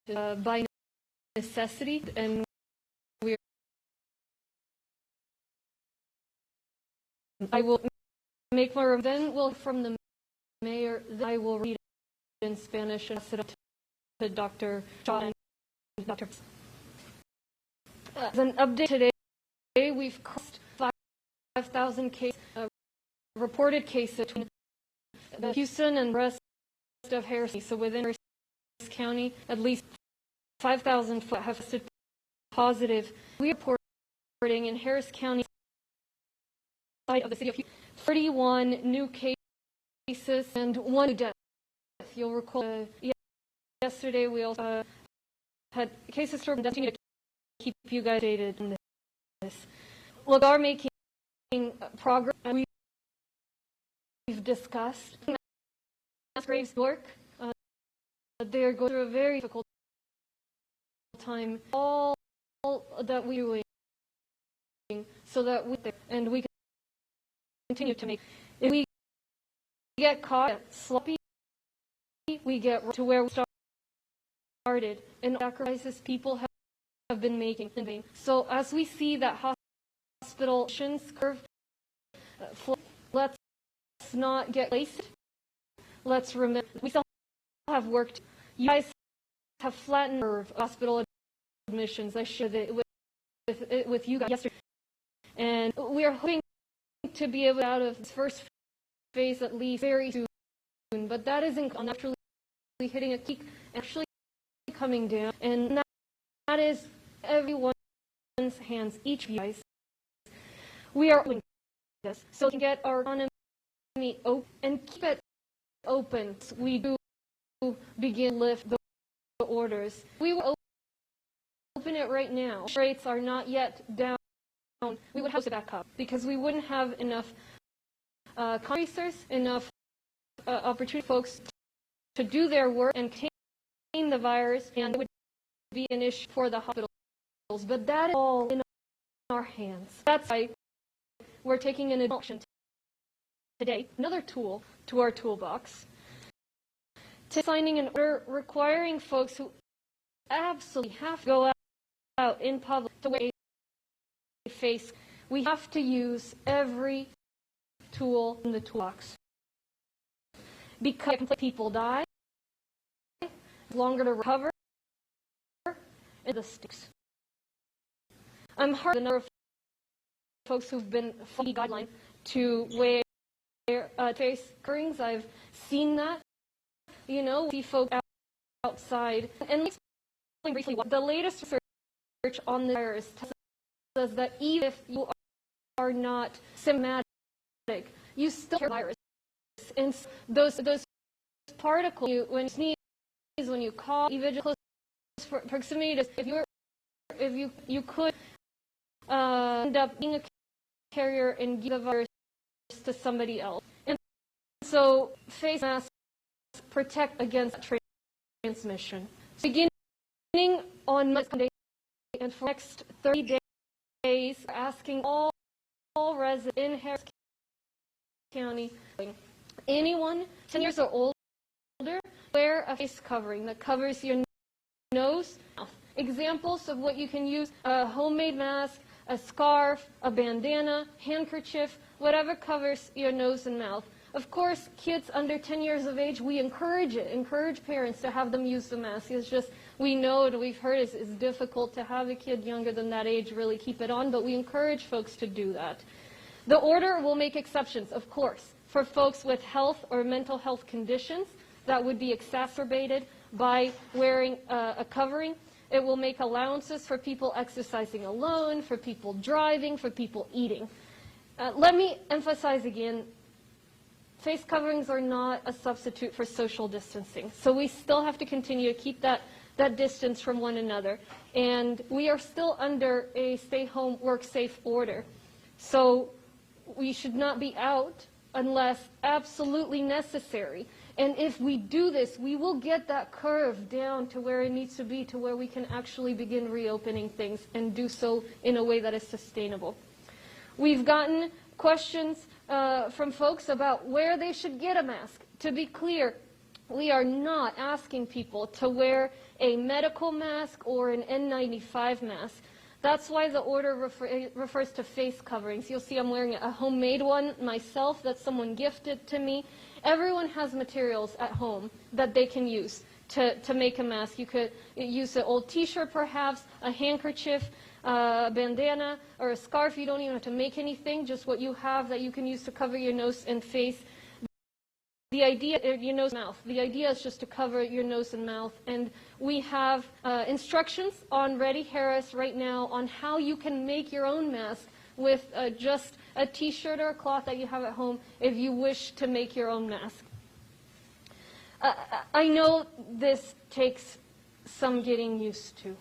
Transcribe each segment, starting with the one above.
by necessity, and I will make my then will from the mayor. Then I will read it in Spanish and pass it up to Dr. Shaw and Dr. As an update today, we've crossed 5,000 cases, reported cases between Houston and the rest of Harris County. So within Harris County, at least 5,000 have tested positive. We are reporting in Harris County of the city of Houston, 31 new cases and 1 new death. You'll recall yesterday we also had cases from death. To keep you guys updated on this. We are making progress. We've discussed Mass Graves work. They are going through a very difficult time. All that we're doing so that we can continue to make. If we get caught sloppy, we get to where we started, and sacrifices people have been making in vain. So as we see that hospital curve, let's not get laced. Let's remember we still have work. You guys have flattened the curve of hospital admissions. I shared it with you guys yesterday, and we are hoping to be able to out of this first phase at least very soon. But that isn't naturally hitting a peak, actually coming down, and that is everyone's hands, each of you guys. We are doing this so we can get our economy open and keep it open. We do begin lift the orders. We will open it right now. Rates are not yet down. We would have to back up because we wouldn't have enough contractors, enough opportunity folks to do their work and contain the virus, and it would be an issue for the hospitals. But that is all in our hands. That's why we're taking an option today, another tool to our toolbox, to signing an order requiring folks who absolutely have to go out in public to wear a face. We have to use every tool in the toolbox. Because people die, longer to recover, and the sticks. I'm heard the number of folks who've been following the guideline to wear face coverings. I've seen that. You know, see folks outside. And let's explain briefly what the latest research on this virus says that even if you are not symptomatic, you still get the virus. And those particles, when you sneeze, when you cough, even close proximity, if you could end up being a carrier and give the virus to somebody else. And so face masks protect against transmission. So beginning on Monday and for the next 30 days, we're asking all residents in Harris County, anyone 10 years or older, wear a face covering that covers your nose, mouth. Examples of what you can use: a homemade mask, a scarf, a bandana, handkerchief, whatever covers your nose and mouth. Of course, kids under 10 years of age, we encourage parents to have them use the mask. It's just, we know and we've heard it's difficult to have a kid younger than that age really keep it on, but we encourage folks to do that. The order will make exceptions, of course, for folks with health or mental health conditions that would be exacerbated by wearing a covering. It will make allowances for people exercising alone, for people driving, for people eating. Let me emphasize again, face coverings are not a substitute for social distancing. So we still have to continue to keep that distance from one another. And we are still under a stay home, work safe order. So we should not be out unless absolutely necessary. And if we do this, we will get that curve down to where it needs to be, to where we can actually begin reopening things and do so in a way that is sustainable. We've gotten questions from folks about where they should get a mask. To be clear, We are not asking people to wear a medical mask or an N95 mask. That's why the order refers to face coverings. You'll see I'm wearing a homemade one myself that someone gifted to me. Everyone has materials at home that they can use to make a mask. You could use an old t-shirt perhaps, a handkerchief, a bandana, or a scarf. You don't even have to make anything, just what you have that you can use to cover your nose and face. The idea, your nose and mouth. The idea is just to cover your nose and mouth. And we have instructions on Ready Harris right now on how you can make your own mask with just a t-shirt or a cloth that you have at home if you wish to make your own mask. I know this takes some getting used to,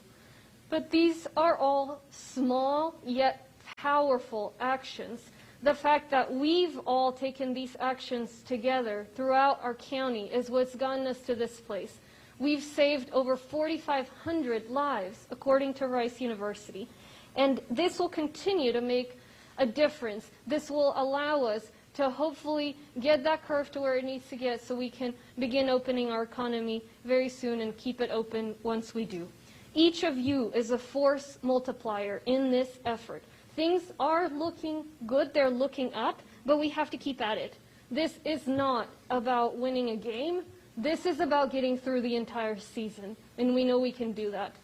but these are all small yet powerful actions. The fact that we've all taken these actions together throughout our county is what's gotten us to this place. We've saved over 4,500 lives, according to Rice University. And this will continue to make a difference. This will allow us to hopefully get that curve to where it needs to get so we can begin opening our economy very soon and keep it open once we do. Each of you is a force multiplier in this effort. Things are looking good, they're looking up, but we have to keep at it. This is not about winning a game. This is about getting through the entire season, and we know we can do that.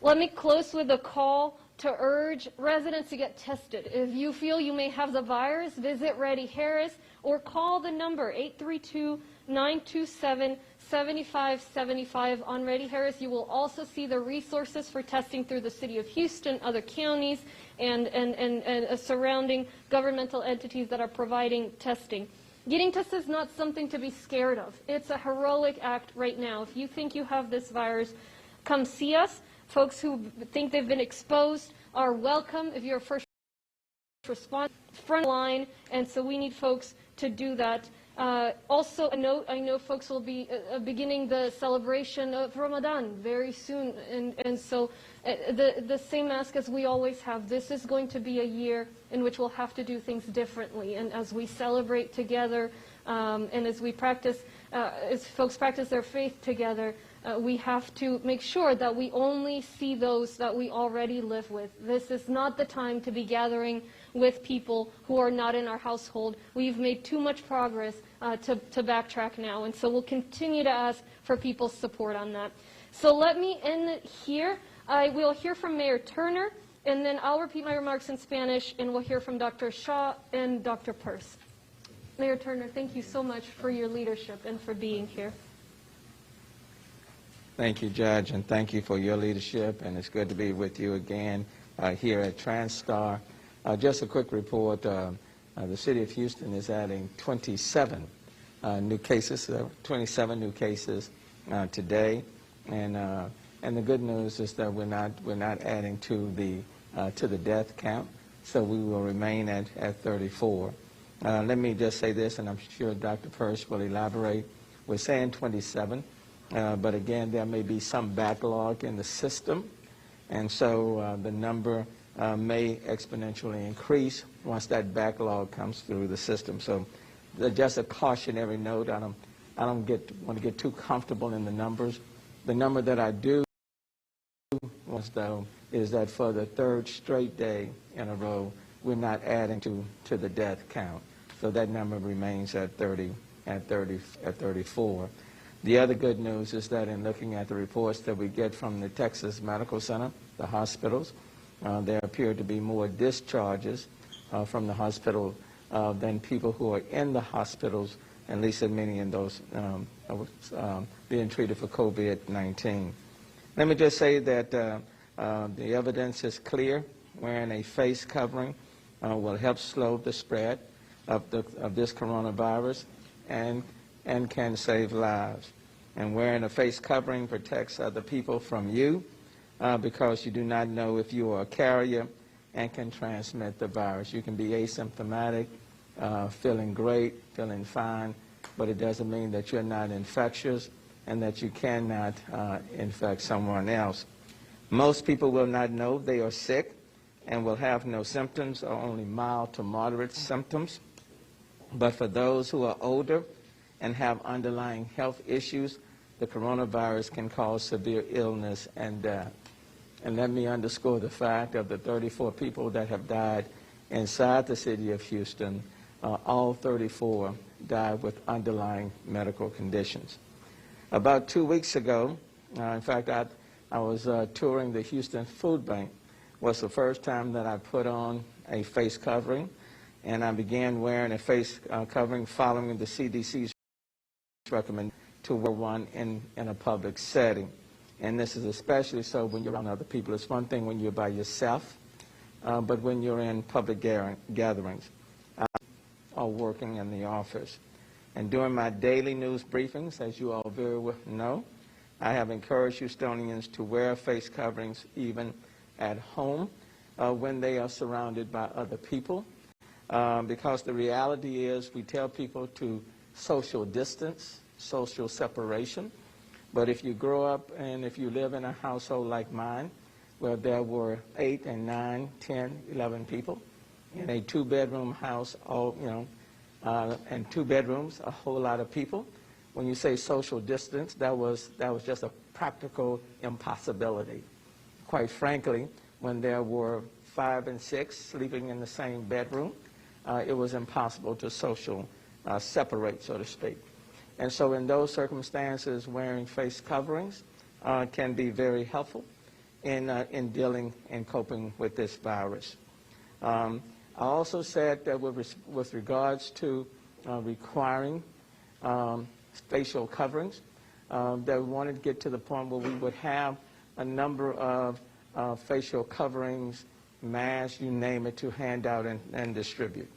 Let me close with a call to urge residents to get tested. If you feel you may have the virus, visit Ready Harris or call the number 832-927-7575 on Ready Harris. You will also see the resources for testing through the City of Houston, other counties, and surrounding governmental entities that are providing testing. Getting tested is not something to be scared of. It's a heroic act right now. If you think you have this virus, come see us. Folks who think they've been exposed are welcome if you're a first responder, front line, and so we need folks to do that. Also, a note, I know folks will be beginning the celebration of Ramadan very soon, and so the same ask as we always have. This is going to be a year in which we'll have to do things differently, and as we celebrate together, and as we practice, as folks practice their faith together, we have to make sure that we only see those that we already live with. This is not the time to be gathering with people who are not in our household. We've made too much progress to backtrack now, and so we'll continue to ask for people's support on that. So let me end it here. I will hear from Mayor Turner, and then I'll repeat my remarks in Spanish, and we'll hear from Dr. Shaw and Dr. Peirce. Mayor Turner, thank you so much for your leadership and for being here. Thank you, Judge, and thank you for your leadership, and it's good to be with you again here at TransStar. Just a quick report, the City of Houston is adding 27 new cases, 27 new cases today, and the good news is that we're not adding to the death count, so we will remain at 34. Let me just say this, and I'm sure Dr. Peirce will elaborate. We're saying 27. But again, there may be some backlog in the system, and so the number may exponentially increase once that backlog comes through the system. So just a cautionary note. I don't want to get too comfortable in the numbers. The number that I do want though is that for the third straight day in a row, we're not adding to the death count. So that number remains at 34. The other good news is that in looking at the reports that we get from the Texas Medical Center, the hospitals, there appear to be more discharges from the hospital than people who are in the hospitals, at least in many of those being treated for COVID-19. Let me just say that the evidence is clear. Wearing a face covering will help slow the spread of this coronavirus and can save lives. And wearing a face covering protects other people from you because you do not know if you are a carrier and can transmit the virus. You can be asymptomatic, feeling great, feeling fine, but it doesn't mean that you're not infectious and that you cannot infect someone else. Most people will not know they are sick and will have no symptoms or only mild to moderate symptoms. But for those who are older and have underlying health issues, the coronavirus can cause severe illness and death. And let me underscore the fact of the 34 people that have died inside the city of Houston, all 34 died with underlying medical conditions. About 2 weeks ago, in fact, I was touring the Houston Food Bank. It was the first time that I put on a face covering, and I began wearing a face covering following the CDC's recommendation to wear one in a public setting. And this is especially so when you're around other people. It's one thing when you're by yourself, but when you're in public gatherings or working in the office. And during my daily news briefings, as you all very well know, I have encouraged Houstonians to wear face coverings even at home when they are surrounded by other people. Because the reality is we tell people to social distance, social separation. But if you grow up and if you live in a household like mine, where there were 8 and 9, 10, 11 people in a 2-bedroom house, and 2 bedrooms, a whole lot of people. When you say social distance, that was just a practical impossibility. Quite frankly, when there were 5 and 6 sleeping in the same bedroom, it was impossible to social separate, so to speak. And so in those circumstances, wearing face coverings can be very helpful in dealing and coping with this virus. I also said that with regards to requiring facial coverings, that we wanted to get to the point where we would have a number of facial coverings, masks, you name it, to hand out and distribute.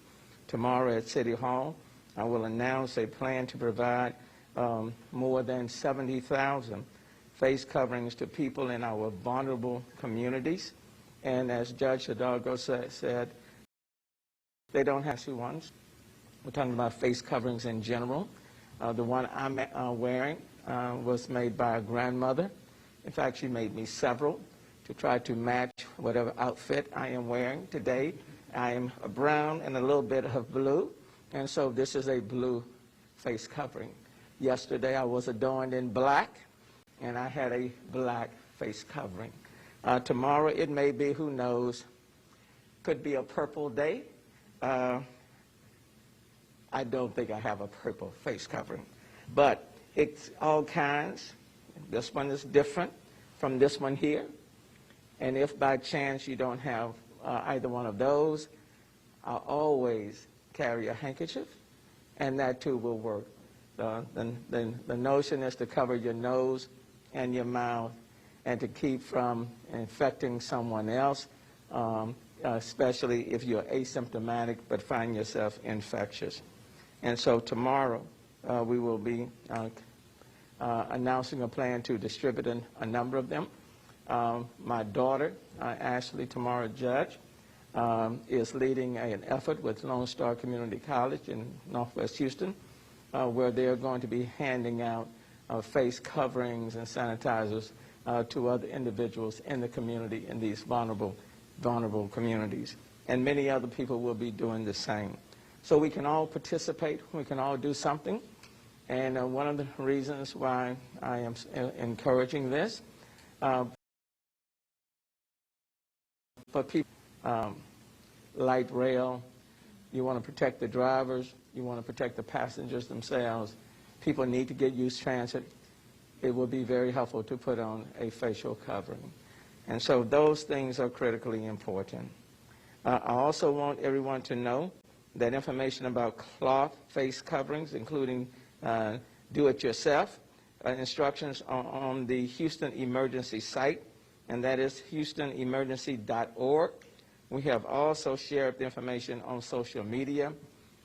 Tomorrow at City Hall, I will announce a plan to provide more than 70,000 face coverings to people in our vulnerable communities. And as Judge Hidalgo said, they don't have to ones. We're talking about face coverings in general. The one I'm wearing was made by a grandmother. In fact, she made me several to try to match whatever outfit I am wearing today. I am a brown and a little bit of blue, and so this is a blue face covering. Yesterday I was adorned in black, and I had a black face covering. Tomorrow it may be, who knows, could be a purple day. I don't think I have a purple face covering, but it's all kinds. This one is different from this one here, and if by chance you don't have either one of those, I'll always carry a handkerchief, and that too will work. The notion is to cover your nose and your mouth and to keep from infecting someone else, especially if you're asymptomatic but find yourself infectious. And so tomorrow we will be announcing a plan to distribute a number of them. My daughter, Ashley Tamara Judge, is leading an effort with Lone Star Community College in Northwest Houston, where they're going to be handing out face coverings and sanitizers to other individuals in the community in these vulnerable communities. And many other people will be doing the same. So we can all participate, we can all do something. And one of the reasons why I am encouraging this, but people, light rail, you want to protect the drivers, you want to protect the passengers themselves. People need to get used transit. It will be very helpful to put on a facial covering. And so those things are critically important. I also want everyone to know that information about cloth face coverings, including do-it-yourself, instructions are on the Houston Emergency site, and that is houstonemergency.org. We have also shared the information on social media,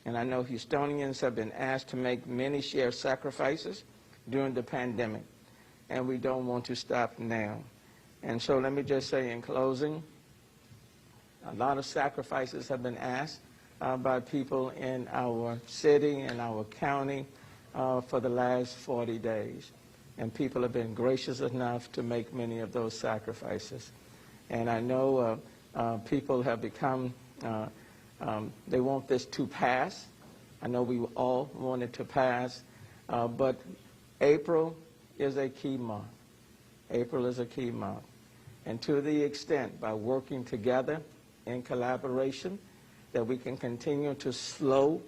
and I know Houstonians have been asked to make many shared sacrifices during the pandemic, and we don't want to stop now. And so let me just say in closing, a lot of sacrifices have been asked by people in our city and our county for the last 40 days. And people have been gracious enough to make many of those sacrifices. And I know people have become, they want this to pass. I know we all want it to pass, But April is a key month. April is a key month. And to the extent, by working together in collaboration, that we can continue to slow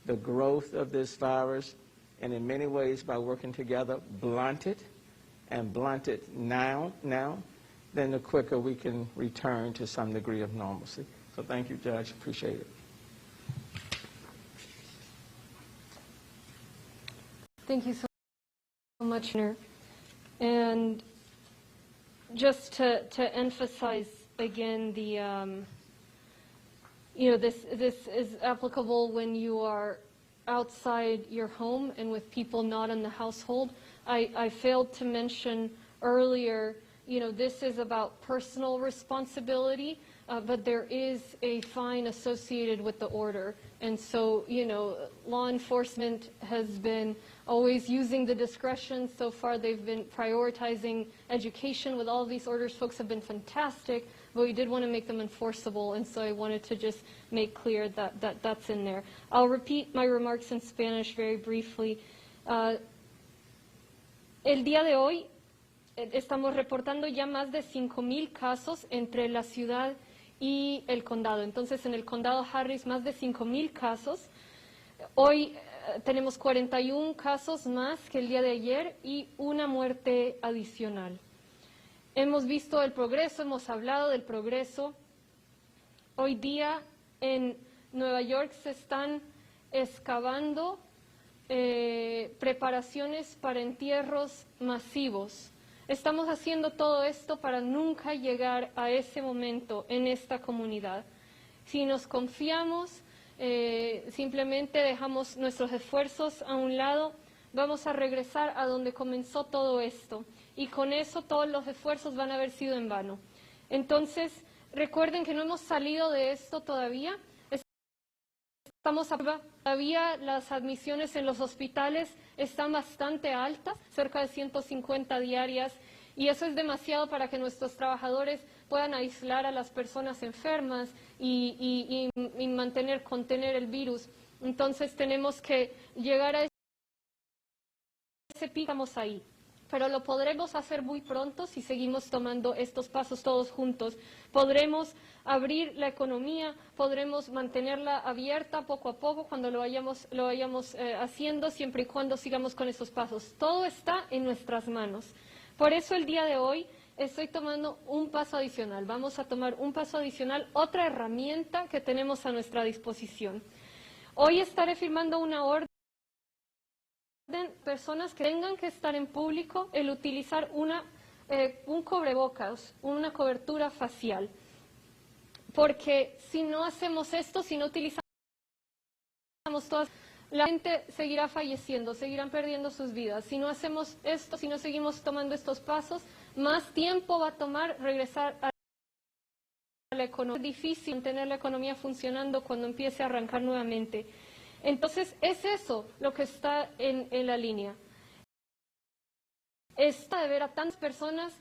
the growth of this virus, and in many ways, by working together, blunt it, and blunt it now, then the quicker we can return to some degree of normalcy. So thank you, Judge. Appreciate it. Thank you so much, Mayor. And just to emphasize again, the this is applicable when you are outside your home and with people not in the household. I failed to mention earlier, this is about personal responsibility, but there is a fine associated with the order. And so, law enforcement has been always using the discretion. So far, they've been prioritizing education with all of these orders. Folks have been fantastic, but we did want to make them enforceable, and so I wanted to just make clear that that's in there. I'll repeat my remarks in Spanish very briefly. El día de hoy estamos reportando ya más de 5,000 casos entre la ciudad y el condado. Entonces, en el condado Harris, más de 5,000 casos. Hoy tenemos 41 casos más que el día de ayer y una muerte adicional. Hemos visto el progreso, hemos hablado del progreso. Hoy día en Nueva York se están excavando preparaciones para entierros masivos. Estamos haciendo todo esto para nunca llegar a ese momento en esta comunidad. Si nos confiamos, simplemente dejamos nuestros esfuerzos a un lado, vamos a regresar a donde comenzó todo esto. Y con eso todos los esfuerzos van a haber sido en vano. Entonces, recuerden que no hemos salido de esto todavía. Estamos todavía, las admisiones en los hospitales están bastante altas, cerca de 150 diarias, y eso es demasiado para que nuestros trabajadores puedan aislar a las personas enfermas y contener el virus. Entonces tenemos que llegar a ese pico, estamos ahí. Pero lo podremos hacer muy pronto si seguimos tomando estos pasos todos juntos. Podremos abrir la economía, podremos mantenerla abierta poco a poco cuando lo vayamos haciendo, siempre y cuando sigamos con esos pasos. Todo está en nuestras manos. Por eso el día de hoy estoy tomando un paso adicional. Vamos a tomar un paso adicional, otra herramienta que tenemos a nuestra disposición. Hoy estaré firmando una orden. Personas que tengan que estar en público, el utilizar un cubrebocas, una cobertura facial. Porque si no hacemos esto, si no utilizamos todas, la gente seguirá falleciendo, seguirán perdiendo sus vidas. Si no hacemos esto, si no seguimos tomando estos pasos, más tiempo va a tomar regresar a la economía. Es difícil mantener la economía funcionando cuando empiece a arrancar nuevamente. Entonces, es eso lo que está en la línea. Está de ver a tantas personas,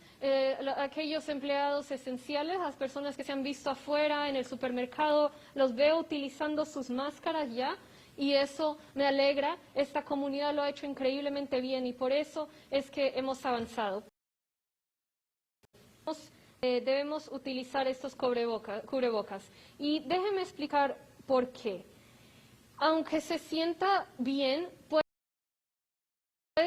aquellos empleados esenciales, las personas que se han visto afuera en el supermercado, los veo utilizando sus máscaras ya, y eso me alegra. Esta comunidad lo ha hecho increíblemente bien y por eso es que hemos avanzado. Debemos utilizar estos cubrebocas. Y déjenme explicar por qué. Aunque se sienta bien, puede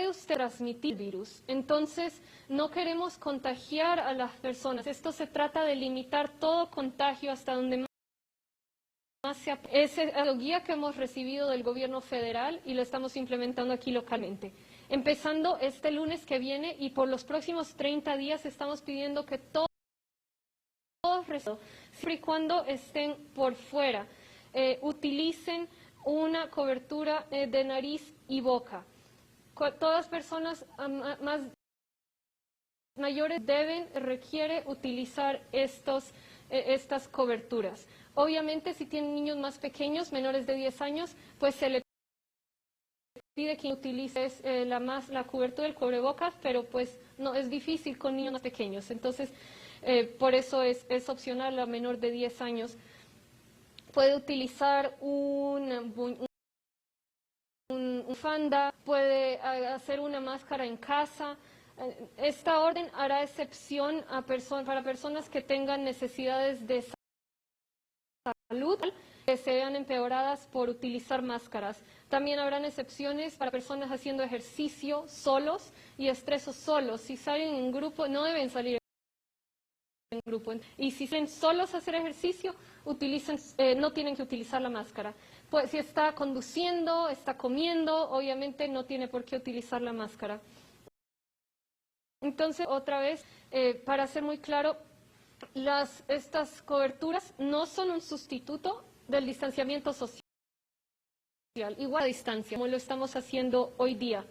usted transmitir el virus. Entonces, no queremos contagiar a las personas. Esto se trata de limitar todo contagio hasta donde más se aplique. Esa es la guía que hemos recibido del gobierno federal y lo estamos implementando aquí localmente. Empezando este lunes que viene y por los próximos 30 días estamos pidiendo que todos, siempre y cuando estén por fuera, utilicen una cobertura de nariz y boca. Todas las personas más mayores requiere utilizar estas coberturas. Obviamente, si tienen niños más pequeños, menores de 10 años, pues se le pide que utilices la cobertura del cubrebocas, pero pues no, es difícil con niños más pequeños. Entonces, por eso es opcional. La menor de 10 años puede utilizar un bufanda, puede hacer una máscara en casa. Esta orden hará excepción para personas que tengan necesidades de salud que se vean empeoradas por utilizar máscaras. También habrán excepciones para personas haciendo ejercicio solos y estresos solos. Si salen en grupo, no deben salir en grupo. Y si salen solos a hacer ejercicio, no tienen que utilizar la máscara. Pues si está conduciendo, está comiendo, obviamente no tiene por qué utilizar la máscara. Entonces, otra vez, para ser muy claro, estas coberturas no son un sustituto del distanciamiento social, igual a distancia, como lo estamos haciendo hoy día.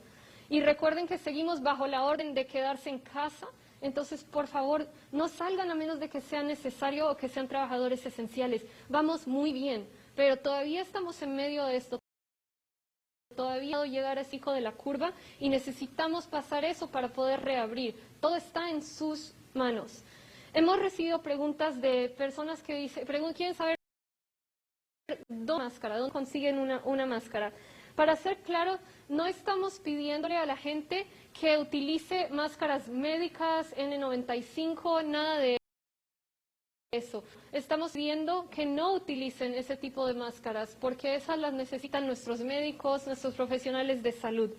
Y recuerden que seguimos bajo la orden de quedarse en casa, entonces, por favor, no salgan a menos de que sea necesario o que sean trabajadores esenciales. Vamos muy bien, pero todavía estamos en medio de esto. Todavía llegar a ese pico de la curva y necesitamos pasar eso para poder reabrir. Todo está en sus manos. Hemos recibido preguntas de personas que quieren saber dónde consiguen una máscara. Para ser claro, no estamos pidiéndole a la gente que utilice máscaras médicas, N95, nada de eso. Estamos pidiendo que no utilicen ese tipo de máscaras, porque esas las necesitan nuestros médicos, nuestros profesionales de salud.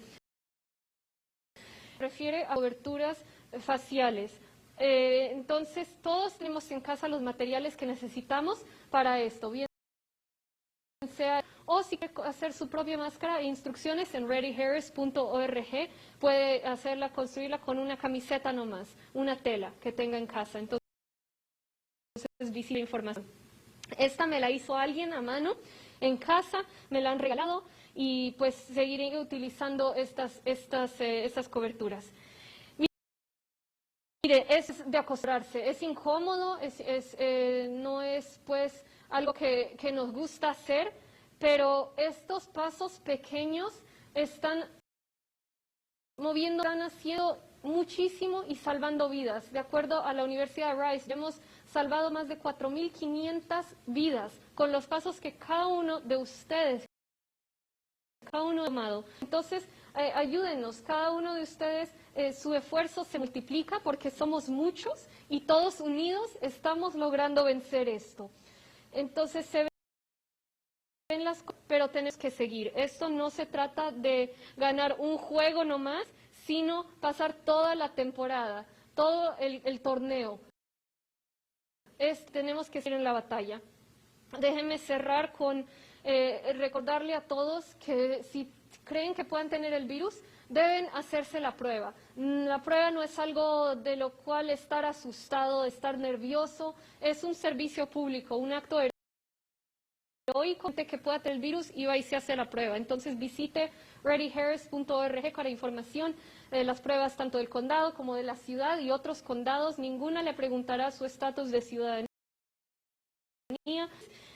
Se refiere a coberturas faciales. Entonces, todos tenemos en casa los materiales que necesitamos para esto. Bien sea, o si quiere hacer su propia máscara, instrucciones en readyharris.org, puede construirla con una camiseta nomás, una tela que tenga en casa. Entonces, visible información. Esta me la hizo alguien a mano en casa, me la han regalado y pues seguiré utilizando estas coberturas. Mire, es de acostumbrarse, es incómodo, no es pues algo que nos gusta hacer, pero estos pasos pequeños están están haciendo muchísimo y salvando vidas. De acuerdo a la Universidad de Rice, hemos salvado más de 4.500 vidas con los pasos que cada uno de ustedes, cada uno ha tomado. Entonces, ayúdenos, cada uno de ustedes, su esfuerzo se multiplica porque somos muchos y todos unidos estamos logrando vencer esto. Entonces, se ven pero tenemos que seguir. Esto no se trata de ganar un juego nomás, sino pasar toda la temporada, todo el torneo. Tenemos que seguir en la batalla. Déjenme cerrar con recordarle a todos que si creen que puedan tener el virus, deben hacerse la prueba. La prueba no es algo de lo cual estar asustado, estar nervioso, es un servicio público, un acto heroico que pueda tener el virus y va y se hace la prueba. Entonces visite readyharris.org para información de las pruebas tanto del condado como de la ciudad y otros condados. Ninguna le preguntará su estatus de ciudadanía.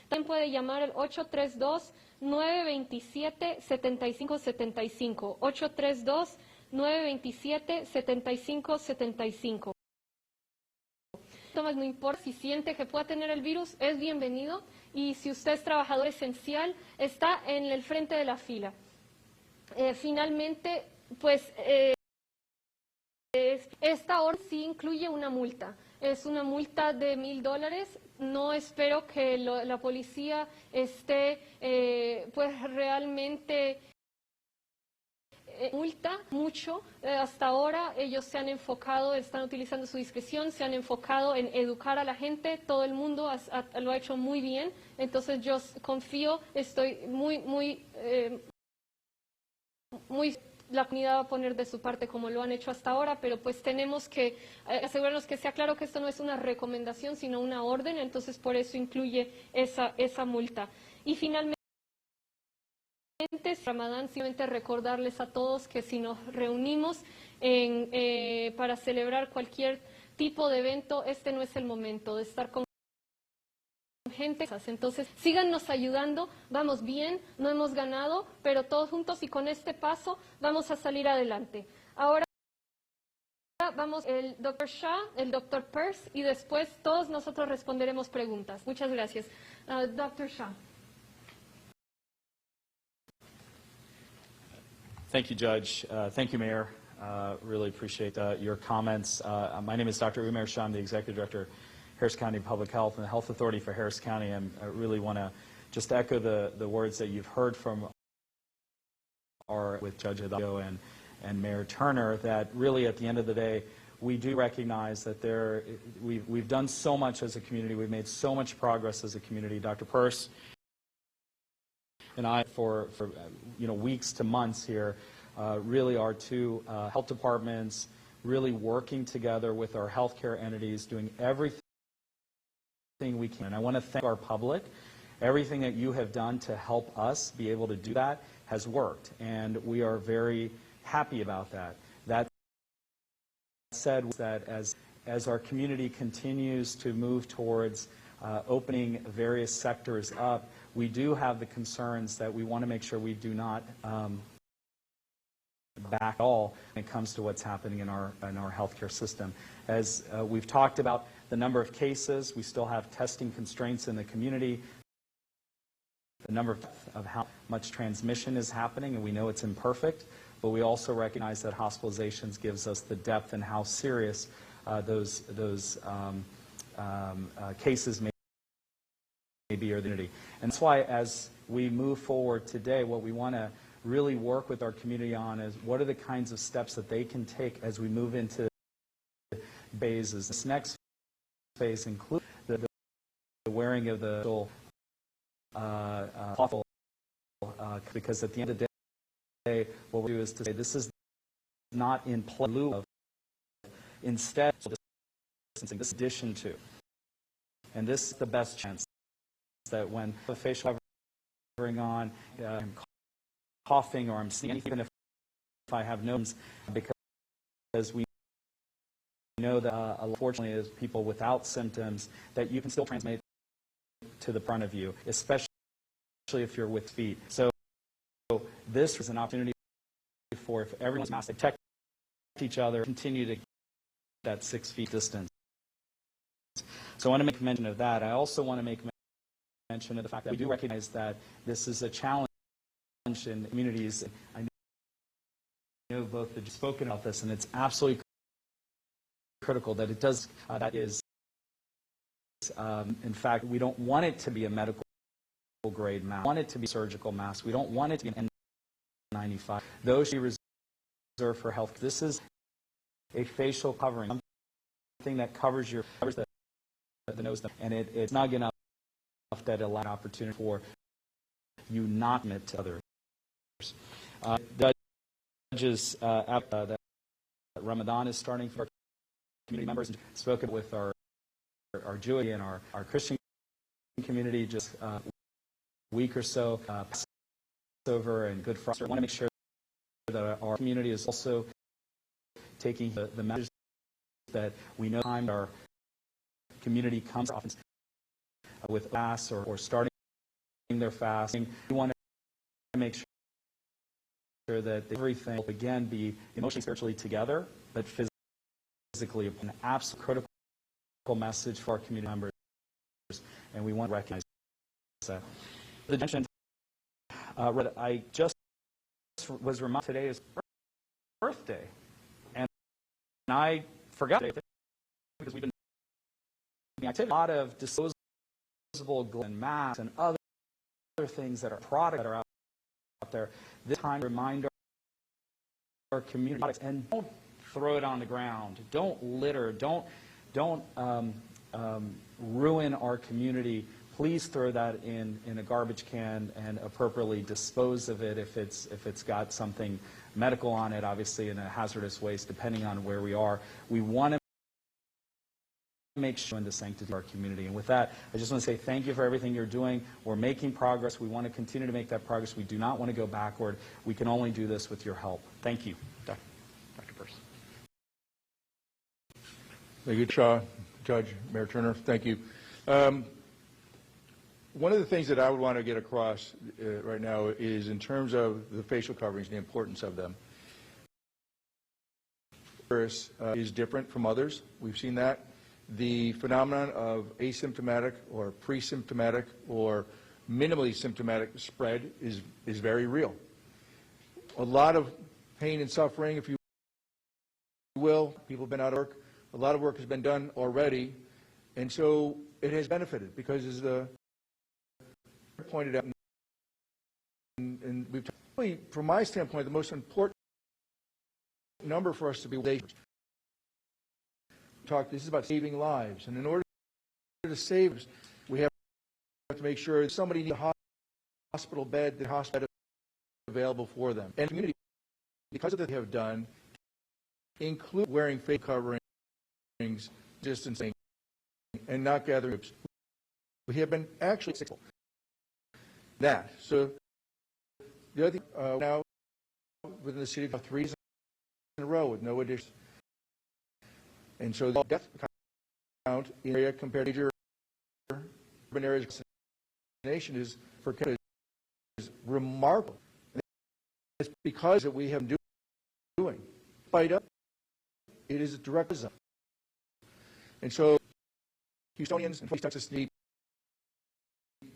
También puede llamar al 832-927-7575. 832-927-7575. No importa si siente que pueda tener el virus, es bienvenido. Y si usted es trabajador esencial, está en el frente de la fila. Finalmente, pues esta orden sí incluye una multa. Es una multa de $1,000. No espero que la policía esté pues realmente multa mucho. Hasta ahora ellos se han enfocado, están utilizando su discreción, se han enfocado en educar a la gente. Todo el mundo lo ha hecho muy bien. Entonces yo confío, estoy muy la comunidad va a poner de su parte como lo han hecho hasta ahora, pero pues tenemos que asegurarnos que sea claro que esto no es una recomendación, sino una orden. Entonces por eso incluye esa multa. Y finalmente, Ramadán, simplemente recordarles a todos que si nos reunimos para celebrar cualquier tipo de evento, este no es el momento de estar con gente. Entonces, síganos ayudando, vamos bien, no hemos ganado, pero todos juntos y con este paso vamos a salir adelante. Ahora vamos el Dr. Shah, el Dr. Peirce y después todos nosotros responderemos preguntas. Muchas gracias. Dr. Shah. Thank you, Judge. Thank you, Mayor. Really appreciate your comments. My name is Dr. Umair Shah. I'm the Executive Director, Harris County Public Health and the Health Authority for Harris County. I really want to just echo the words that you've heard from with Judge Hidalgo and Mayor Turner, that really at the end of the day, we do recognize that we've done so much as a community. We've made so much progress as a community. Dr. Peirce and I, for weeks to months here, really our two health departments really working together with our healthcare entities, doing everything we can. And I want to thank our public. Everything that you have done to help us be able to do that has worked, and we are very happy about that. That said, that as our community continues to move towards opening various sectors up, we do have the concerns that we want to make sure we do not back at all when it comes to what's happening in our healthcare system. As we've talked about the number of cases, we still have testing constraints in the community, the number of how much transmission is happening, and we know it's imperfect, but we also recognize that hospitalizations gives us the depth and how serious those cases may be or the community. And that's why as we move forward today, what we want to really work with our community on is what are the kinds of steps that they can take as we move into phases. This next phase includes the wearing of the awful, because at the end of the day, what we do is to say this is not in lieu of, instead, distancing, this addition to. And this is the best chance that when the facial covering on, I'm coughing or I'm sneezing, even if I have nose, because we know that unfortunately as people without symptoms that you can still transmit to the front of you, especially if you're with feet. So this is an opportunity for, if everyone's masked, to protect each other, continue to that 6 feet distance. So I want to make mention of that. I also want to make mention of the fact that we do recognize that this is a challenge in communities. I know both have spoken about this, and it's absolutely critical that it does, that is, in fact, we don't want it to be a medical grade mask. We want it to be a surgical mask. We don't want it to be an N95. Those should be reserved for health. This is a facial covering, something that covers the nose, and it's not enough that allows an opportunity for you not to admit to others. Judges, that Ramadan is starting for our community members, and spoken with our Jewish and our Christian community just a week or so, Passover and Good Friday. I want to make sure that our community is also taking the message that we know time our community comes often with fasts or starting their fasting. We want to make sure that everything will again be emotionally, spiritually together, but physically an absolute critical message for our community members, and we want to recognize that. The mentioned, I just was reminded today is birthday, and I forgot today because we've been doing activity. A lot of disposable and masks and other things that are products that are out there. This time, remind our community products, and don't throw it on the ground. Don't litter. Don't ruin our community. Please throw that in a garbage can and appropriately dispose of it if it's got something medical on it, obviously in a hazardous waste, depending on where we are. We want to make sure in the sanctity of our community. And with that, I just want to say thank you for everything you're doing. We're making progress. We want to continue to make that progress. We do not want to go backward. We can only do this with your help. Thank you. Dr. Peirce. Thank you, Shaw, Judge, Mayor Turner. Thank you. One of the things that I would want to get across right now is in terms of the facial coverings and the importance of them. Virus is different from others. We've seen that. The phenomenon of asymptomatic or pre-symptomatic or minimally symptomatic spread is very real. a lot of pain and suffering, if you will. People have been out of work. A lot of work has been done already. And so it has benefited because, as the pointed out, and we've really, from my standpoint, the most important number for us to be this is about saving lives. And in order to save lives, we have to make sure that somebody needs a hospital bed, the hospital bed available for them. And the community, because of what they have done, include wearing face coverings, distancing, and not gathering groups. We have been actually successful that. So the other thing, now within the city, of 3 days in a row with no additions. And so the death count in the area compared to major urban areas of the nation is remarkable. And it's because that we have been doing. Fight up. It is a direct result. And so Houstonians and Texas need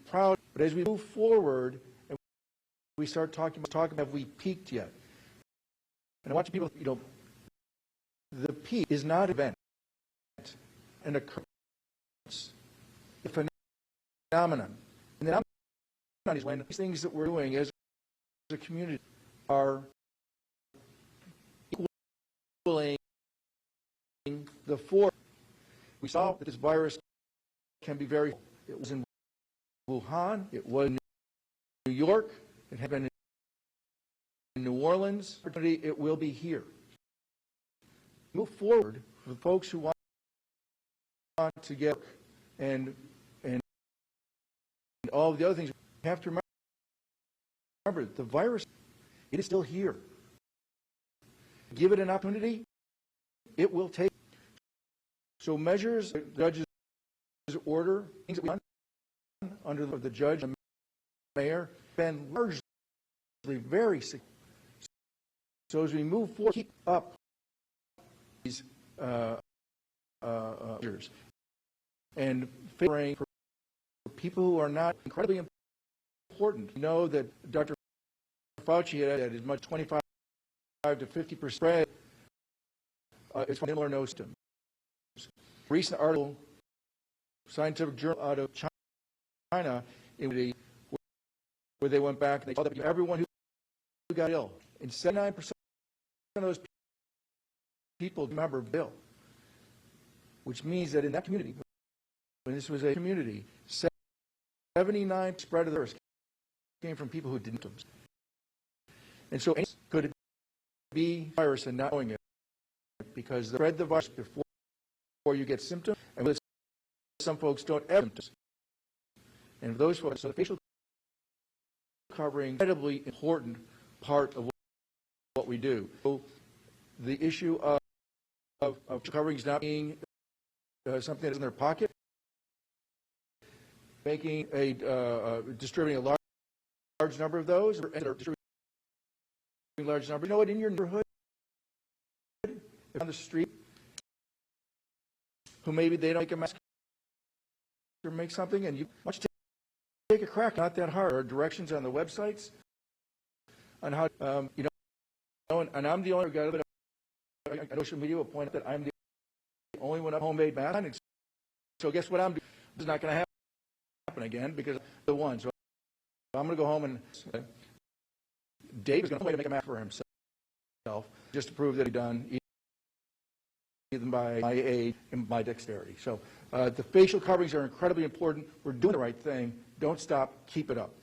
proud. But as we move forward and we start talking about have we peaked yet? And I want people, the peak is not an event, an occurrence, a phenomenon. And the phenomenon is when these things that we're doing as a community are equaling the force. We saw that this virus can be very. It was in Wuhan. It was in New York. It had been in New Orleans. It will be here. Move forward for folks who want to get and all of the other things. We have to remember the virus. It is still here. Give it an opportunity. It will take. So measures, the judge's order, things that we done under the judge and the mayor, been largely very significant. So as we move forward, keep up these measures and favoring for people who are not incredibly important. We know that Dr. Fauci had as much 25 to 50% spread. It's from or no symptoms. Recent article, scientific journal out of China, where they went back and they saw that everyone who got ill, and 79% of those people remember Bill, which means that in that community, when this was a community, 79% spread of the virus came from people who didn't. And so, could it be virus and not knowing it? Because they spread the virus before you get symptoms, and some folks don't have symptoms. And those folks, so the facial covering is an incredibly important part of what we do. So the issue of coverings not being something that's in their pocket, making distributing a large number of those, or distributing large numbers. You know what? In your neighborhood, on the street, who maybe they don't make a mask or make something, and you want to take a crack, not that hard. There are directions on the websites on how, and I'm the only guy that on social media will point out that I'm the only one up homemade mask. So guess what I'm doing? This is not going to happen again because I'm the one. So I'm going to go home and Dave is going to make a mask for himself just to prove that he's done even by my age and my dexterity. So the facial coverings are incredibly important. We're doing the right thing. Don't stop. Keep it up.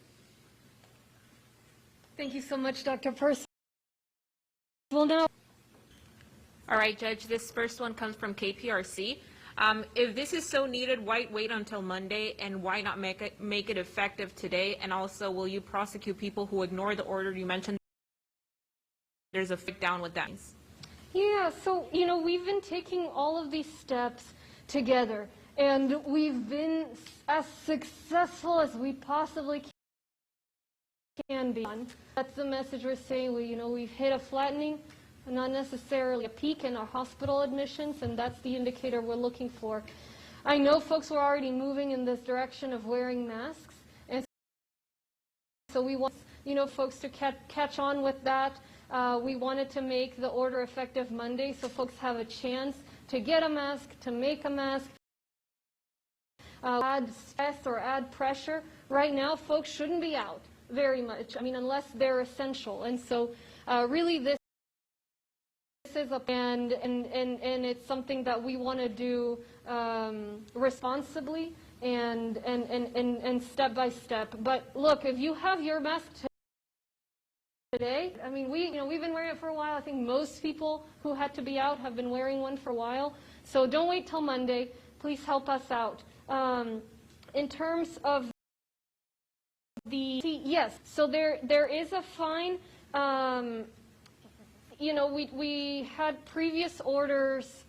Thank you so much, Dr. Purcell. Well, now. All right, Judge, this first one comes from KPRC. If this is so needed, why wait until Monday, and why not make it effective today? And also, will you prosecute people who ignore the order? You mentioned there's a fake down with that. Yeah, so, we've been taking all of these steps together, and we've been as successful as we possibly can be. That's the message we're saying. We've hit a flattening, not necessarily a peak in our hospital admissions, and that's the indicator we're looking for. I know folks were already moving in this direction of wearing masks, So we want, folks to catch on with that. We wanted to make the order effective Monday so folks have a chance to get a mask, to make a mask, add stress or add pressure. Right now, folks shouldn't be out very much, unless they're essential. And so really this is and it's something that we want to do responsibly and step by step. But look, if you have your mask today, we've been wearing it for a while. I think most people who had to be out have been wearing one for a while. So don't wait till Monday. Please help us out. In terms of yes, so there is a fine. We had previous orders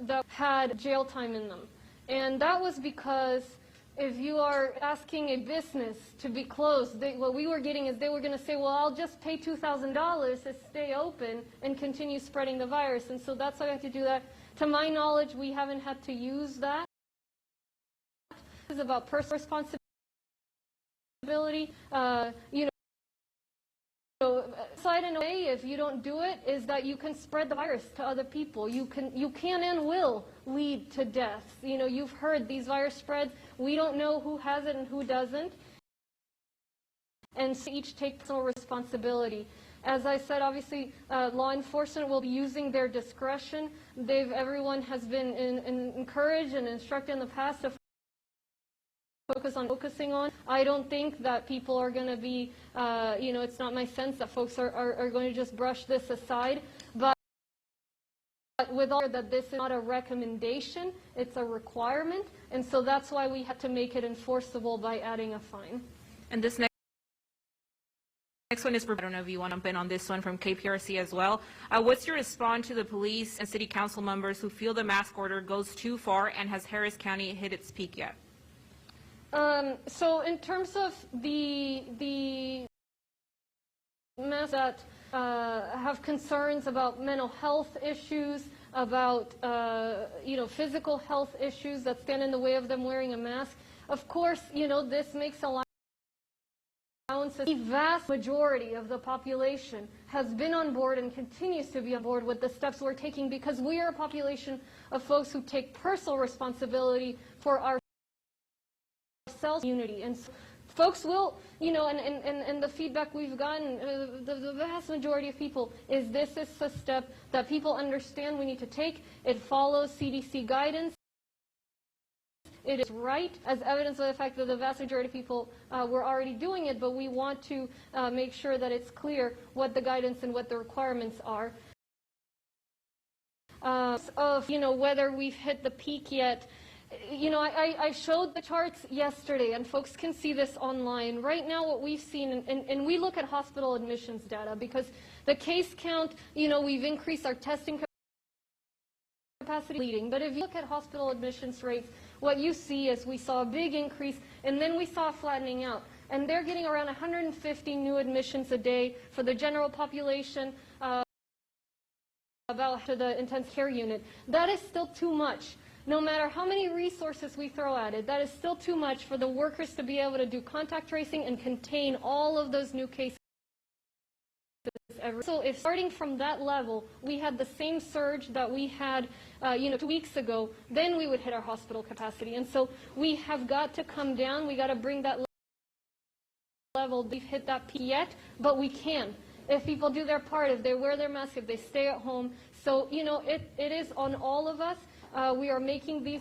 that had jail time in them. And that was because if you are asking a business to be closed, what we were getting is they were going to say, well, I'll just pay $2,000 to stay open and continue spreading the virus. And so that's why we have to do that. To my knowledge, we haven't had to use that. This is about personal responsibility. Side in a way, if you don't do it, is that you can spread the virus to other people. You can and will lead to deaths. You've heard these virus spreads. We don't know who has it and who doesn't. And so each take personal responsibility. As I said, obviously, law enforcement will be using their discretion. Everyone has been encouraged and instructed in the past to focusing on. I don't think that people are going to be, it's not my sense that folks are going to just brush this aside. But with all that, this is not a recommendation, it's a requirement. And so that's why we had to make it enforceable by adding a fine. And this next one is for, I don't know if you want to jump in on this one from KPRC as well. What's your response to the police and city council members who feel the mask order goes too far, and has Harris County hit its peak yet? So in terms of the masks that have concerns about mental health issues, about physical health issues that stand in the way of them wearing a mask, of course, this makes allowances. The vast majority of the population has been on board and continues to be on board with the steps we're taking, because we are a population of folks who take personal responsibility for our community. And so folks will, and the feedback we've gotten, the vast majority of people is this is a step that people understand we need to take. It follows CDC guidance. It is right, as evidence of the fact that the vast majority of people were already doing it, but we want to make sure that it's clear what the guidance and what the requirements are. Of whether we've hit the peak yet. I showed the charts yesterday, and folks can see this online. Right now, what we've seen, and we look at hospital admissions data, because the case count, we've increased our testing capacity leading. But if you look at hospital admissions rates, what you see is we saw a big increase, and then we saw a flattening out. And they're getting around 150 new admissions a day for the general population, about to the intensive care unit. That is still too much. No matter how many resources we throw at it, that is still too much for the workers to be able to do contact tracing and contain all of those new cases. So if starting from that level, we had the same surge that we had 2 weeks ago, then we would hit our hospital capacity. And so we have got to come down. We got to bring that level. We've hit that peak yet, but we can. If people do their part, if they wear their mask, if they stay at home. So, it is on all of us. We are making these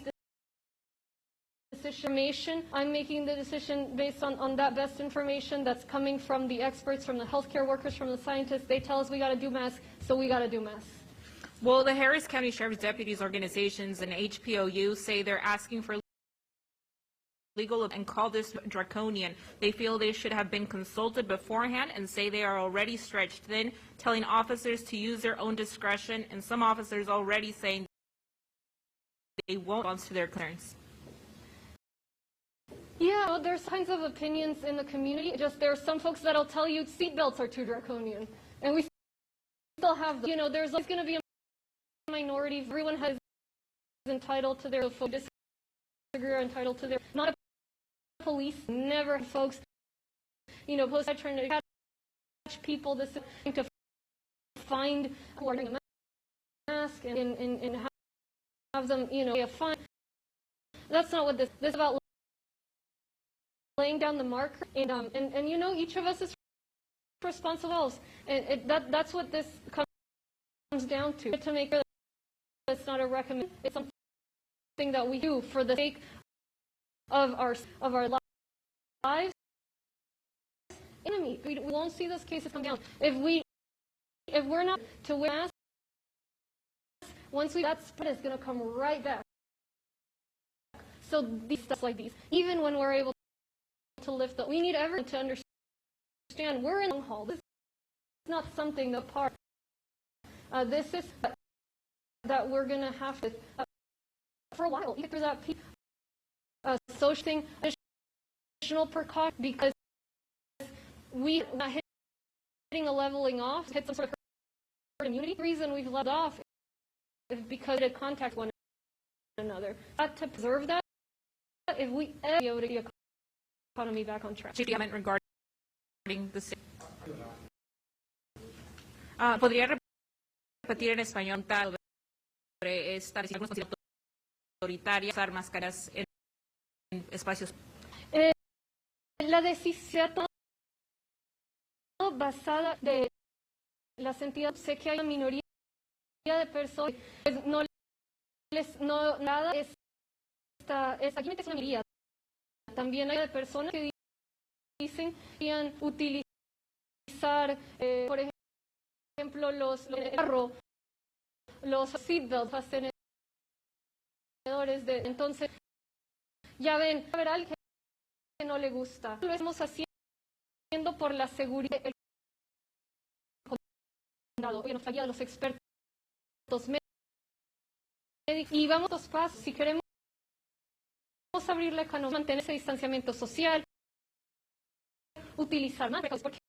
decisions. I'm making the decision based on that best information that's coming from the experts, from the healthcare workers, from the scientists. They tell us we got to do masks, so we got to do masks. Well, the Harris County Sheriff's Deputies Organizations and HPOU say they're asking for legal and call this draconian. They feel they should have been consulted beforehand and say they are already stretched thin, telling officers to use their own discretion, and some officers already saying they won't respond to their concerns. Yeah, well, there's kinds of opinions in the community. Just there are some folks that'll tell you seatbelts are too draconian, and we still have them. There's always going to be a minority. Everyone is entitled to their folks disagree are entitled to their. Not a police. Never folks post trying to catch people, this is to find who are wearing a mask and have them, pay a fine. That's not what this is about. Laying down the marker, and each of us is responsible. And that's what this comes down to make sure that it's not a recommendation. It's something that we do for the sake of our lives. Enemy, we won't see those cases come down if we're not to wear masks. Once that spread is going to come right back. So these stuff like these, even when we're able to lift up, we need everyone to understand we're in the long haul. This is not something that part. This is that we're going to have to for a while. Either that social thing, additional precaution, because we're not hitting a leveling off, hit some sort of herd immunity. The reason we've leveled off is because it contacts one another. To preserve that, if we ever be able to get the economy back on track. Comment regarding the podría repetir en español sobre esta decisión autoritaria usar máscaras en espacios. La decisión basada de las entidades, sé que hay una minoría de personas, pues nada es aquí es una minoría. También hay personas que dicen que querían utilizar, por ejemplo, los seatbelts, fastenedores de. Entonces, ya ven, a ver, alguien que no le gusta. Lo estamos haciendo por la seguridad del condado. Nos ayudan los expertos médicos. Y vamos a los pasos. Si queremos abrir la economía, mantener ese distanciamiento social, utilizar más precauciones,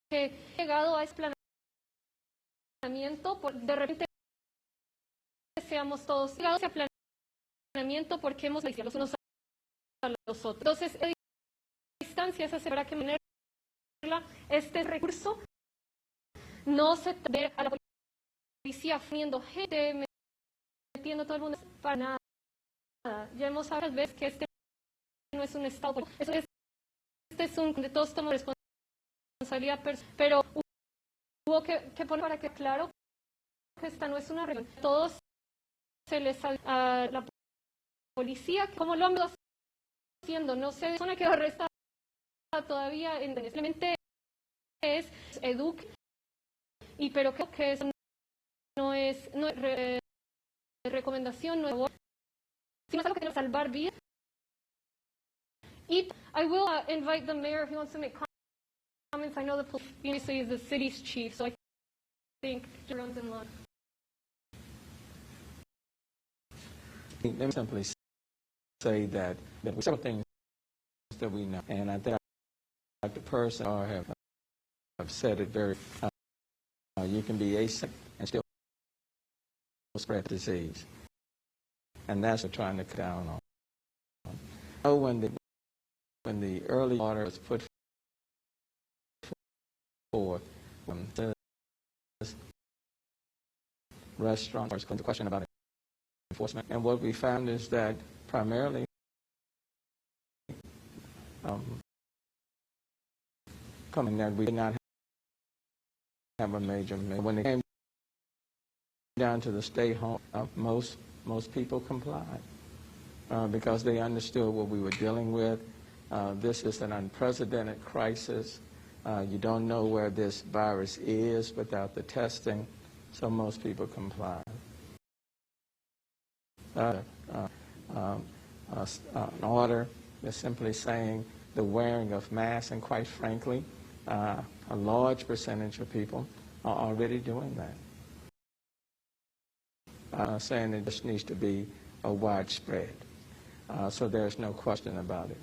porque he llegado a ese planeamiento, de repente seamos todos llegados a ese planeamiento porque hemos visto los unos a los otros. Entonces, a distancia, esa habrá que mantenerla. Este recurso no se ve a la policía poniendo gente, metiendo a todo el mundo para nada. Ya hemos hablado varias veces que este no es un estado, este es un de todos tomamos responsabilidad, pero hubo que poner para que claro que esta no es una regla. Todos se les a la policía, como lo han ido haciendo, no sé, persona que arrestada todavía, simplemente es eduque, pero creo que eso no es recomendación, no es sino es algo que tiene que salvar vidas. I will invite the mayor if he wants to make comments. I know the police obviously is the city's chief, so I think he runs in line. Let me simply say that several things that we know, and I think Dr. Person have said it very. You can be asymptomatic and still spread disease, and that's what we're trying to cut down on. So when the early order was put forth, restaurants, the question about enforcement, and what we found is that primarily coming that we did not have a major. When it came down to the stay home, most people complied because they understood what we were dealing with. This is an unprecedented crisis. You don't know where this virus is without the testing, so most people complied. An order is simply saying the wearing of masks, and quite frankly, a large percentage of people are already doing that. Saying it just needs to be a widespread, so there's no question about it.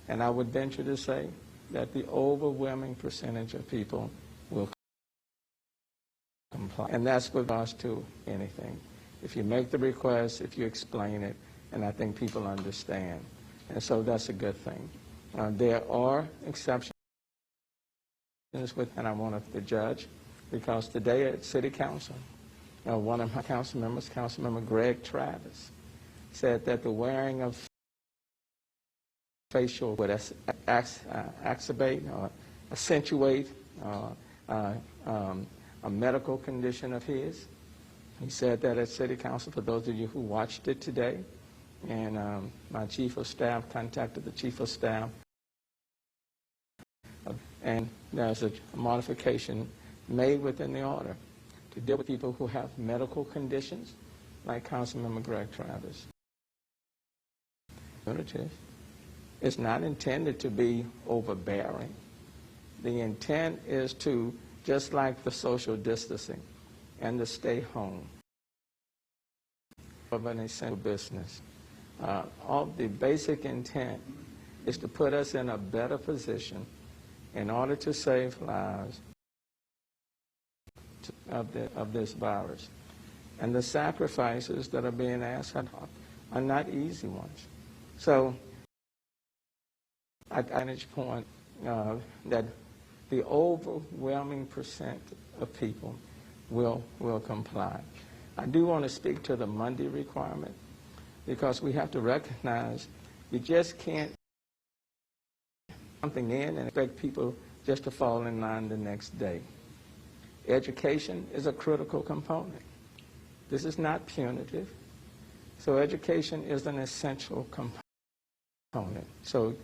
And I would venture to say that the overwhelming percentage of people will comply. And that's with us to anything. If you make the request, if you explain it, and I think people understand. And so that's a good thing. There are exceptions with, and I want the judge, because today at City Council, one of my council members, Councilmember Greg Travis, said that the wearing of facial would exacerbate or accentuate a medical condition of his. He said that at City Council, for those of you who watched it today, and my chief of staff contacted the chief of staff, and there's a modification made within the order to deal with people who have medical conditions, like Councilmember Greg Travis. It's not intended to be overbearing. The intent is to, just like the social distancing and the stay home of an essential business, all the basic intent is to put us in a better position in order to save lives of this virus. And the sacrifices that are being asked are not easy ones. So, at vantage point, that the overwhelming percent of people will comply. I do want to speak to the Monday requirement, because we have to recognize you just can't something in and expect people just to fall in line the next day. Education is a critical component. This is not punitive. So education is an essential component. So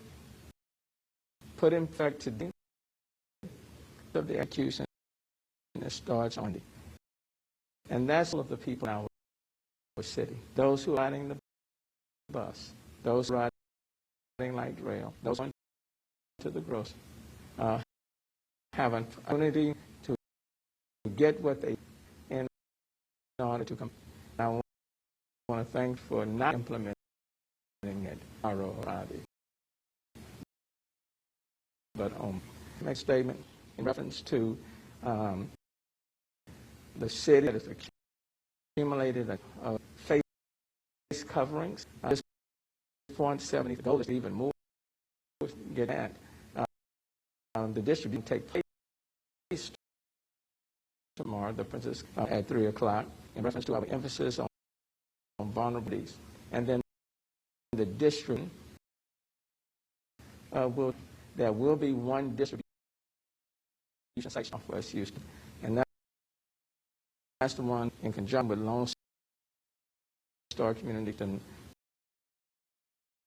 put in fact today of the execution that starts on it. And that's all of the people in our city. Those who are riding the bus, those riding light rail, those going to the grocery, have an opportunity to get what they in order to come. I want to thank for not implementing it, ROID. But next statement in reference to the city that has accumulated face coverings. This 470, the goal is to even more get at. The distribution take place tomorrow, the princess, at 3 o'clock, in reference to our emphasis on vulnerabilities. And then the district there will be one distribution site off West Houston, and that's the one in conjunction with Lone Star Community.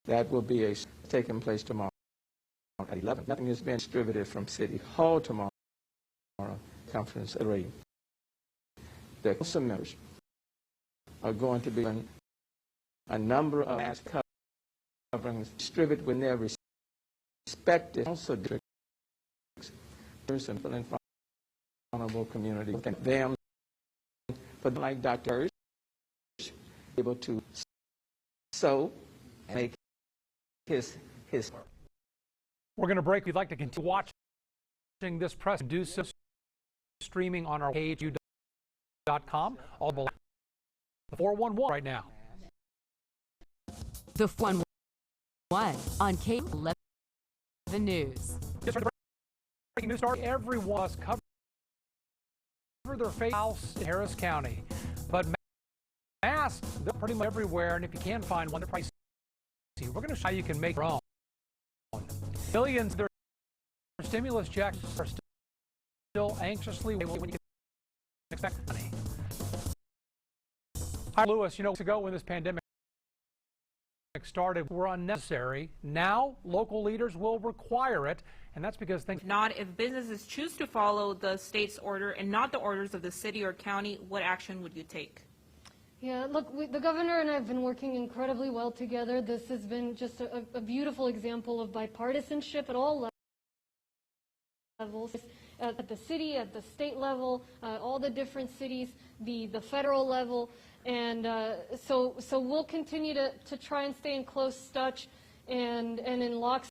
That will be taking place tomorrow at 11. Nothing is being distributed from City Hall tomorrow, conference at 3. The council members are going to be a number of mass coverings distributed within their respective council districts. There's some vulnerable community. Them, but like Dr. Hirsch, able to sow and make his. We're going to break. We'd like to continue watching this press. Do so streaming on our page, u.com. All the 411 right now. The 411 on K11 News. Yes, sir, the breaking news story. Everyone must cover their face house in Harris County, but masks, they're pretty much everywhere, and if you can find one, they're pricey. We're going to show you how you can make your own. Millions of their stimulus checks are still anxiously waiting when you can expect money. Hi, Lewis. You know, weeks ago when this pandemic started, were unnecessary. Now, local leaders will require it, and that's because things. Not if businesses choose to follow the state's order and not the orders of the city or county, what action would you take? Yeah, look, the governor and I have been working incredibly well together. This has been just a beautiful example of bipartisanship at all levels, at the city, at the state level, all the different cities, the federal level. And so we'll continue to try and stay in close touch and in lockstep.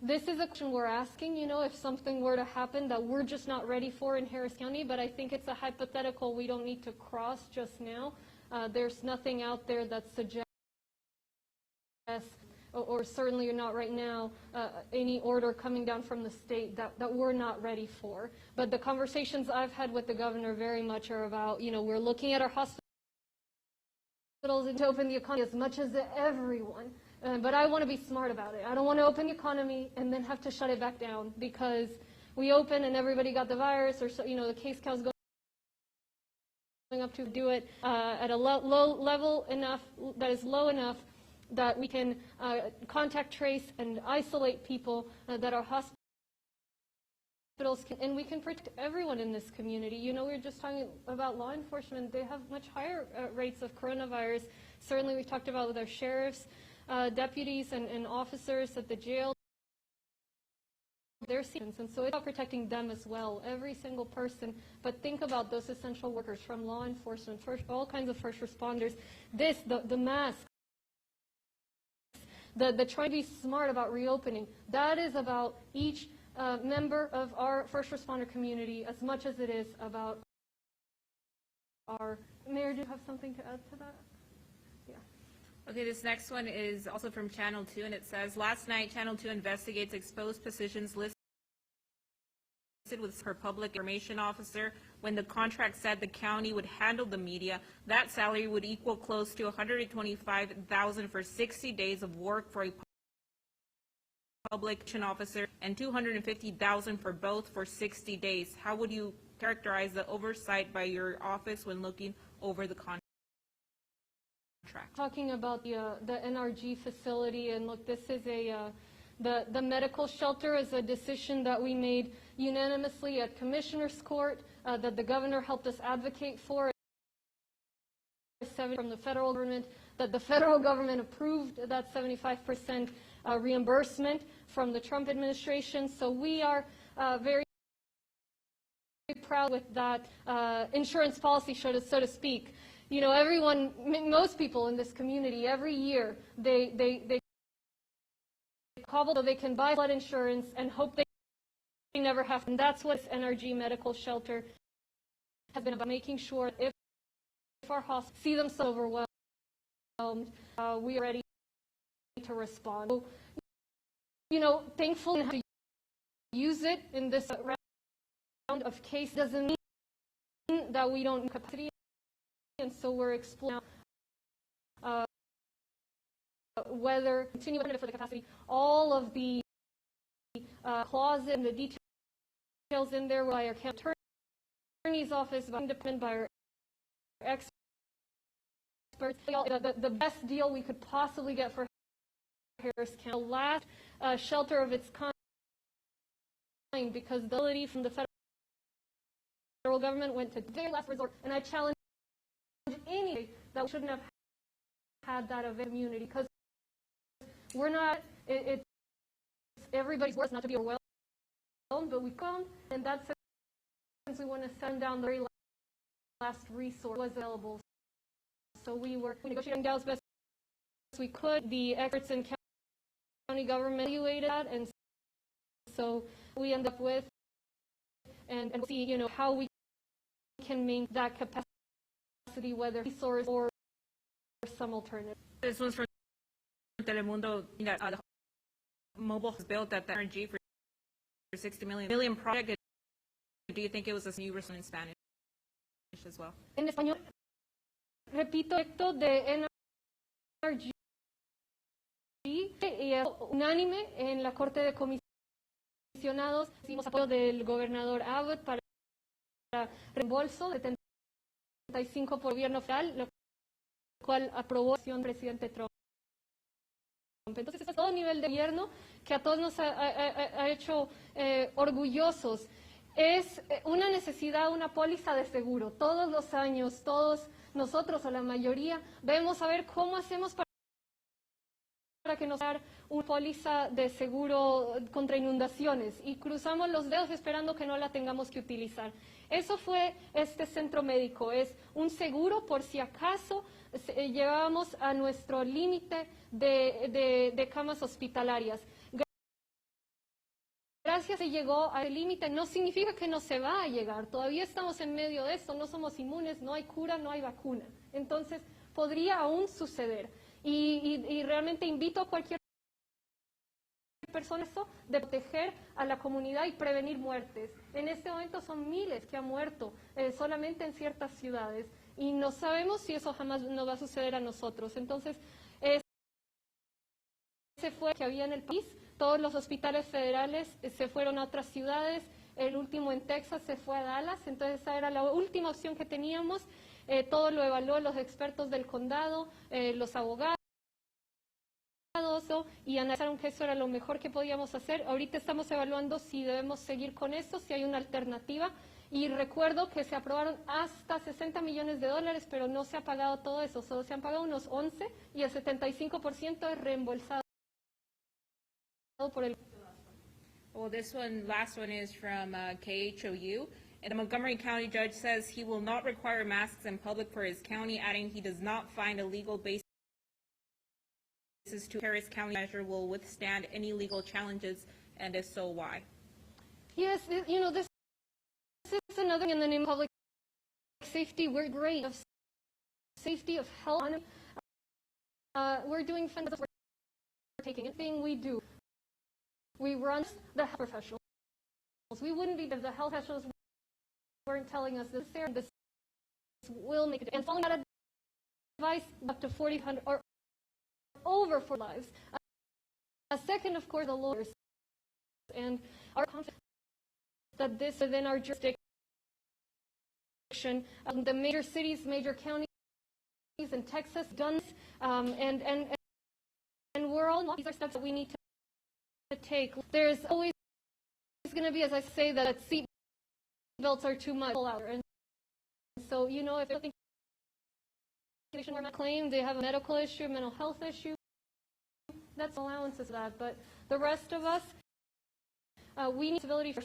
This is a question we're asking, you know, if something were to happen that we're just not ready for in Harris County, but I think it's a hypothetical we don't need to cross just now. There's nothing out there that suggests or certainly not right now, any order coming down from the state that we're not ready for. But the conversations I've had with the governor very much are about, we're looking at our hospitals to open the economy as much as everyone. But I want to be smart about it. I don't want to open the economy and then have to shut it back down because we open and everybody got the virus, or the case count's going up to do it at a low level enough, that is low enough that we can contact trace and isolate people that our hospitals can, and we can protect everyone in this community. We were just talking about law enforcement. They have much higher rates of coronavirus. Certainly we talked about with our sheriffs, deputies and officers at the jail. Their scenes, and so it's about protecting them as well, every single person. But think about those essential workers from law enforcement, all kinds of first responders. The masks, the trying to be smart about reopening. That is about each member of our first responder community as much as it is about our. Mayor, do you have something to add to that? Yeah. Okay, this next one is also from Channel 2, and it says, last night, Channel 2 investigates exposed positions listed with her public information officer. When the contract said the county would handle the media, that salary would equal close to $125,000 for 60 days of work for a public information officer and $250,000 for both for 60 days. How would you characterize the oversight by your office when looking over the contract? Talking about the NRG facility, and look, this is the medical shelter is a decision that we made unanimously at Commissioner's Court, that the governor helped us advocate for from the federal government, that the federal government approved that 75% reimbursement from the Trump administration. So we are very proud with that insurance policy, so to speak. Everyone, most people in this community, every year, they cobble so they can buy flood insurance and hope they never have. And that's what this NRG medical shelter has been about, making sure if our hospitals see themselves overwhelmed, we are ready to respond. So, thankfully, we have to use it in this round of case. Doesn't mean that we don't have capacity, and so we're exploring whether continue for the capacity. All of the clauses and the details in there by our county attorney's office, independent by our experts. The best deal we could possibly get for Harris County, the last shelter of its kind, because the ability from the federal government went to very last resort, and I challenge any that we shouldn't have had that of immunity, because we're not. It's everybody's worth not to be overwhelmed, but we come, and that's since we want to send down the very last resource was available. So we were negotiating down as best as we could. The experts in county government evaluated that, and so we end up with and see how we can maintain that capacity, whether resource or some alternative. This one's from Telemundo. The mobile was built at the NRG for $60 million project. Do you think it was a new version in Spanish as well? En español, repito, esto de NRG unánime en la Corte de Comisionados. Hicimos apoyo del gobernador Abbott para reembolso de 75 por gobierno federal, lo cual aprobó el presidente Trump. Entonces, es todo nivel de gobierno que a todos nos ha hecho orgullosos. Es una necesidad, una póliza de seguro. Todos los años, todos nosotros o la mayoría, debemos saber cómo hacemos para que nos den una póliza de seguro contra inundaciones, y cruzamos los dedos esperando que no la tengamos que utilizar. Eso fue este centro médico, es un seguro por si acaso llegábamos a nuestro límite de camas hospitalarias. Gracias se llegó al límite, no significa que no se va a llegar, todavía estamos en medio de esto, no somos inmunes, no hay cura, no hay vacuna. Entonces, podría aún suceder. Y realmente invito a cualquier personas de proteger a la comunidad y prevenir muertes. En este momento son miles que han muerto solamente en ciertas ciudades y no sabemos si eso jamás nos va a suceder a nosotros. Entonces, ese fue que había en el país. Todos los hospitales federales se fueron a otras ciudades. El último en Texas se fue a Dallas. Entonces, esa era la última opción que teníamos. Todo lo evaluó los expertos del condado, los abogados, y analizaron que eso era lo mejor que podíamos hacer. Ahorita estamos evaluando si debemos seguir con esto, si hay una alternativa. Y recuerdo que se aprobaron hasta $60 millones, pero no se ha pagado todo eso. Solo se han pagado unos 11 y el 75% es reembolsado por el... Well, this last one is from KHOU. And the Montgomery County judge says he will not require masks in public for his county, adding he does not find a legal basis to Harris County measure will withstand any legal challenges, and if so, why? Yes, you know, this is another thing in the name of public safety. We're great of safety, of health. We're doing fantastic work. We're taking anything we do. We run the health professionals. We wouldn't be if the health professionals weren't telling us this will make it. And following that advice, up to 4,000 or over 4 lives. Second, of course, the lawyers and our confidence that this within our jurisdiction, the major cities, major counties in Texas done, and we're all these are steps that we need to take. There's always going to be, as I say, that seat belts are too much and so you know if they're thinking we're not claim they have a medical issue, a mental health issue, that's allowances for that. But the rest of us, we need civility for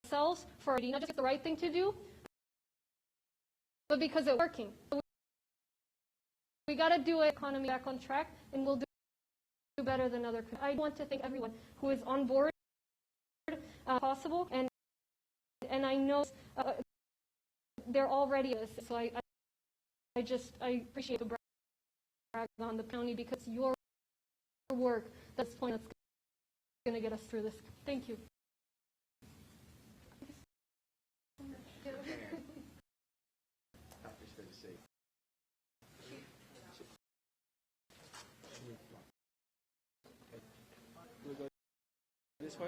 ourselves, for not just the right thing to do, but because it's working. We got to do an economy back on track, and we'll do better than other countries. I want to thank everyone who is on board possible, and I know they're already this. So I appreciate the brag on the county because your work that's the point that's going to get us through this. Thank you. This way?